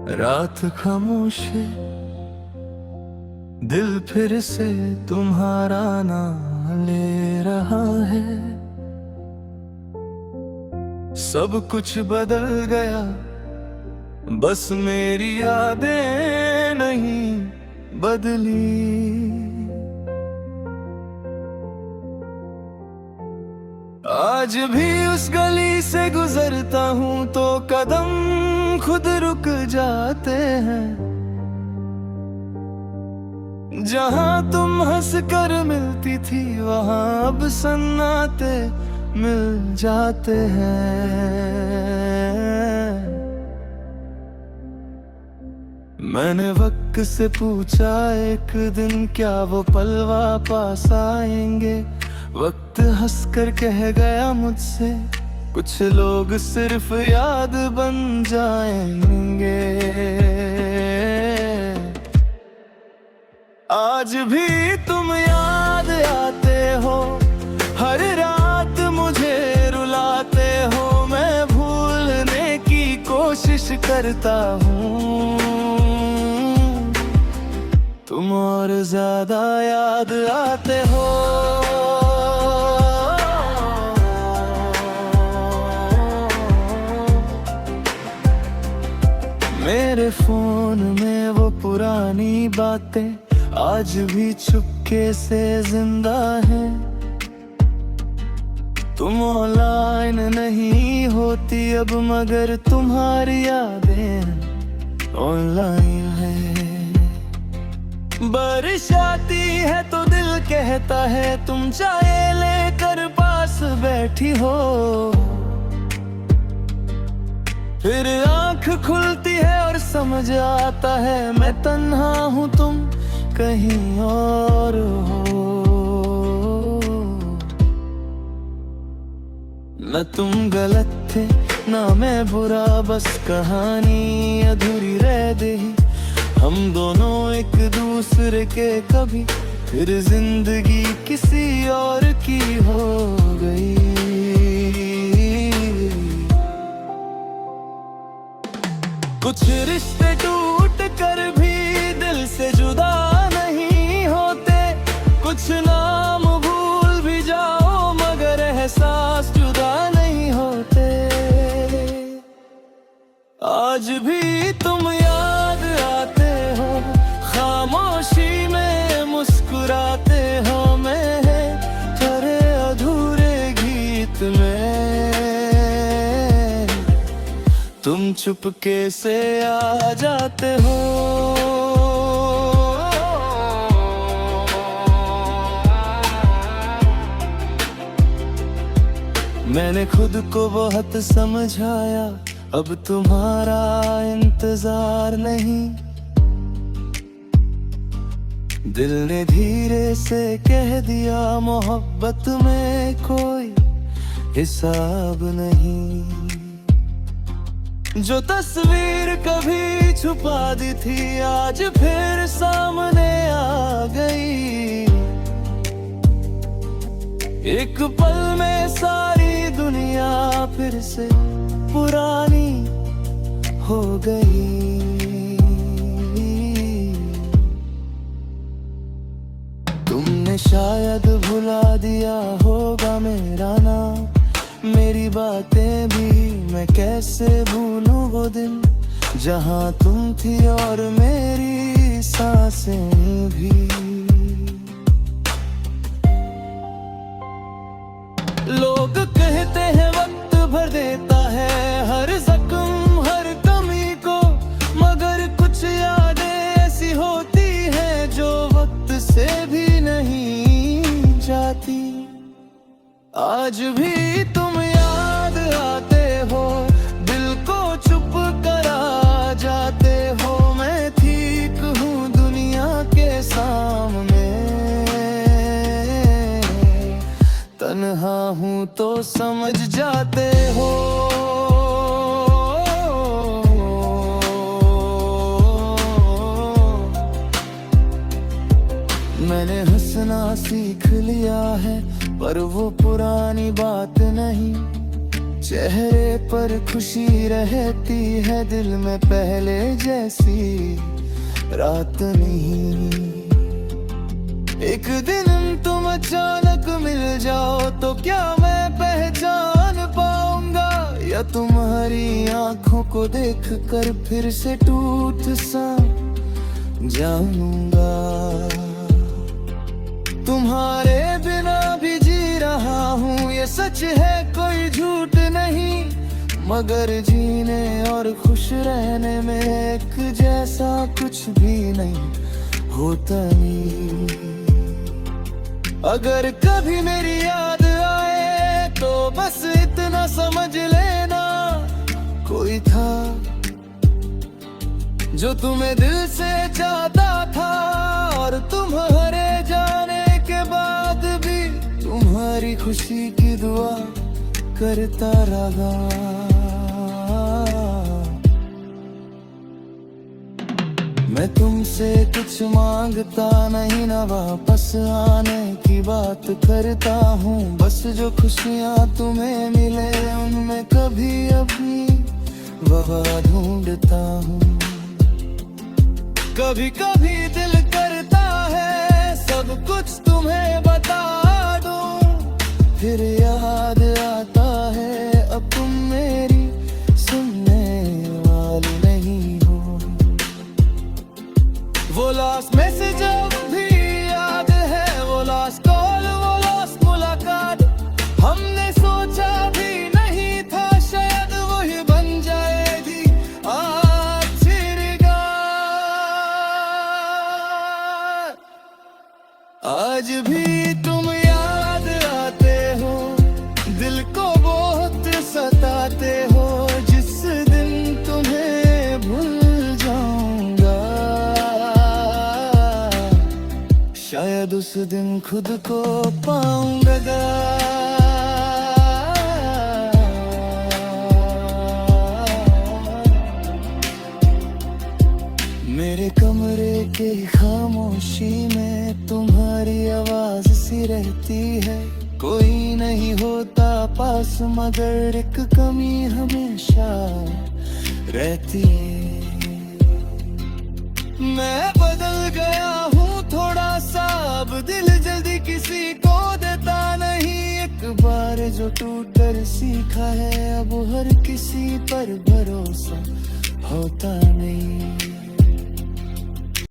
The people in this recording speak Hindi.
रात खामोश है, दिल फिर से तुम्हारा नाम ले रहा है। सब कुछ बदल गया, बस मेरी यादें नहीं बदली। आज भी उस गली से गुजरता हूँ तो कदम खुद रुक जाते हैं। जहाँ तुम हंस कर मिलती थी वहाँ अब सन्नाटे मिल जाते हैं। मैंने वक्त से पूछा एक दिन क्या वो पल वापस आएंगे। वक्त हंसकर कह गया मुझसे, कुछ लोग सिर्फ याद बन जाएंगे। आज भी तुम याद आते हो, हर रात मुझे रुलाते हो। मैं भूलने की कोशिश करता हूँ, तुम और ज्यादा याद आते हो। मेरे फोन में वो पुरानी बातें आज भी चुपके से जिंदा है। तुम ऑनलाइन नहीं होती अब, मगर तुम्हारी यादें ऑनलाइन है। बारिश आती है तो दिल कहता है तुम चाय लेकर पास बैठी हो। फिर आँख खुलती है और समझ आता है मैं तन्हा हूँ, तुम कहीं और हो। न तुम गलत थे ना मैं बुरा, बस कहानी अधूरी रह गई। हम दोनों एक दूसरे के कभी, फिर जिंदगी किसी और की हो गई। कुछ रिश्ते टूट कर भी दिल से जुदा नहीं होते। कुछ नाम भूल भी जाओ मगर एहसास जुदा नहीं होते। आज भी तुम याद आते हो, खामोशी में मुस्कुराते हो। मैं तेरे अधूरे गीत में तुम चुपके से आ जाते हो। मैंने खुद को बहुत समझाया, अब तुम्हारा इंतजार नहीं। दिल ने धीरे से कह दिया मोहब्बत में कोई हिसाब नहीं। जो तस्वीर कभी छुपा दी थी आज फिर सामने आ गई। एक पल में सारी दुनिया फिर से पुरानी हो गई। तुमने शायद भुला दिया होगा मेरा नाम, मेरी बातें भी मैं कैसे भूलूं वो दिन जहां तुम थी और मेरी सांसें भी। लोग कहते हैं वक्त भर देता है हर जख्म हर कमी को, मगर कुछ यादें ऐसी होती हैं जो वक्त से भी नहीं जाती। आज भी तुम याद आते हो, दिल को चुप करा जाते हो। मैं ठीक हूँ दुनिया के सामने, तन्हा हूँ तो समझ जाते हो। मैंने हंसना सीख लिया है, पर वो पुरानी बात नहीं। चेहरे पर खुशी रहती है, दिल में पहले जैसी रात नहीं। एक दिन तुम अचानक मिल जाओ तो क्या मैं पहचान पाऊंगा, या तुम्हारी आंखों को देख कर फिर से टूट सा जानूंगा। तुम्हारे बिना भी जी रहा हूँ, ये सच है कोई झूठ नहीं। मगर जीने और खुश रहने में एक जैसा कुछ भी नहीं होता नहीं। अगर कभी मेरी याद आए तो बस इतना समझ लेना, कोई था जो तुम्हें दिल से चाहता था, और तुम्हारे जाने के बाद भी तुम्हारी खुशी की दुआ करता रहा। मैं तुमसे कुछ मांगता नहीं, ना वापस आने की बात करता हूँ। बस जो खुशियाँ तुम्हें मिले उनमें कभी अपनी वफा ढूंढता हूँ। कभी कभी दिल करता है सब कुछ तुम्हें बता दूँ, फिर याद आता है अब तुम मेरी सुनने वाली नहीं हो। वो लास्ट मैसेज अब भी याद है, वो लास्ट कॉल, वो लास्ट मुलाकात। हमने सोचा भी नहीं था शायद वही बन जाएगी आखिरकार। आज भी तुम याद आते हो, दिल को बहुत सताते हो। जिस दिन तुम्हें भूल जाऊंगा, शायद उस दिन खुद को पाऊंगा। मेरे कमरे के खामोशी में तुम्हारी आवाज सी रहती है। कोई नहीं होता पास मगर एक कमी हमेशा रहती है। मैं बदल गया हूँ थोड़ा सा, अब दिल जल्दी किसी को देता नहीं। एक बार जो टूट कर सीखा है, अब हर किसी पर भरोसा होता नहीं।